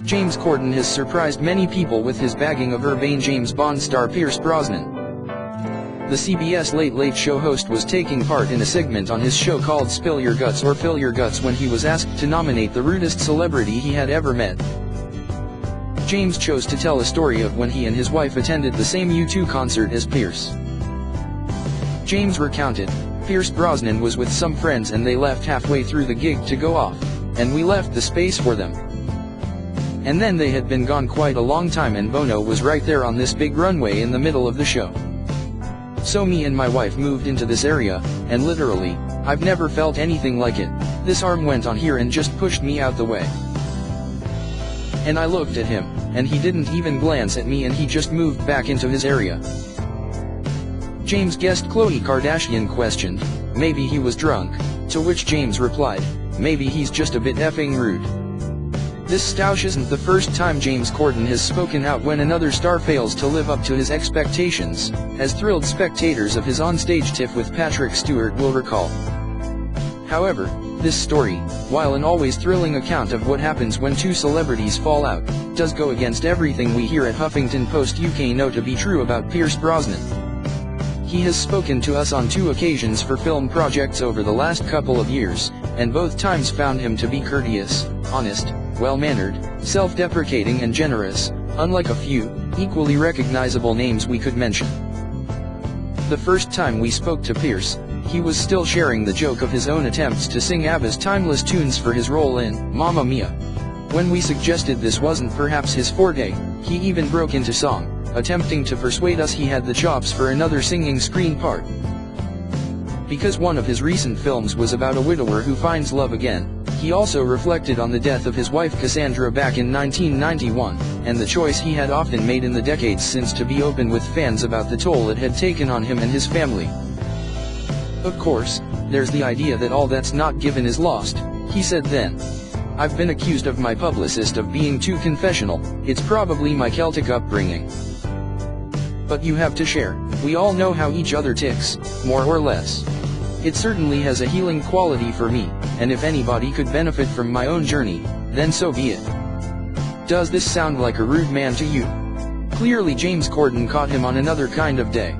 James Corden has surprised many people with his bagging of urbane James Bond star Pierce Brosnan. The CBS Late Late Show host was taking part in a segment on his show called Spill Your Guts or Fill Your Guts when he was asked to nominate the rudest celebrity he had ever met. James chose to tell a story of when he and his wife attended the same U2 concert as Pierce. James recounted, "Pierce Brosnan was with some friends and they left halfway through the gig to go off, and we left the space for them. And then they had been gone quite a long time and Bono was right there on this big runway in the middle of the show. So me and my wife moved into this area, and literally, I've never felt anything like it. This arm went on here and just pushed me out the way. And I looked at him, and he didn't even glance at me and he just moved back into his area." James' guest Khloe Kardashian questioned, "Maybe he was drunk," to which James replied, "Maybe he's just a bit effing rude." This stoush isn't the first time James Corden has spoken out when another star fails to live up to his expectations, as thrilled spectators of his onstage tiff with Patrick Stewart will recall. However, this story, while an always thrilling account of what happens when two celebrities fall out, does go against everything we hear at Huffington Post UK know to be true about Pierce Brosnan. He has spoken to us on 2 occasions for film projects over the last couple of years, and both times found him to be courteous, honest, well-mannered, self-deprecating and generous, unlike a few, equally recognizable names we could mention. The first time we spoke to Pierce, he was still sharing the joke of his own attempts to sing ABBA's timeless tunes for his role in Mamma Mia. When we suggested this wasn't perhaps his forte, he even broke into song, attempting to persuade us he had the chops for another singing screen part. Because one of his recent films was about a widower who finds love again, he also reflected on the death of his wife Cassandra back in 1991, and the choice he had often made in the decades since to be open with fans about the toll it had taken on him and his family. "Of course, there's the idea that all that's not given is lost," he said then. "I've been accused of my publicist of being too confessional. It's probably my Celtic upbringing. But you have to share. We all know how each other ticks, more or less. It certainly has a healing quality for me, and if anybody could benefit from my own journey, then so be it." Does this sound like a rude man to you? Clearly James Corden caught him on another kind of day.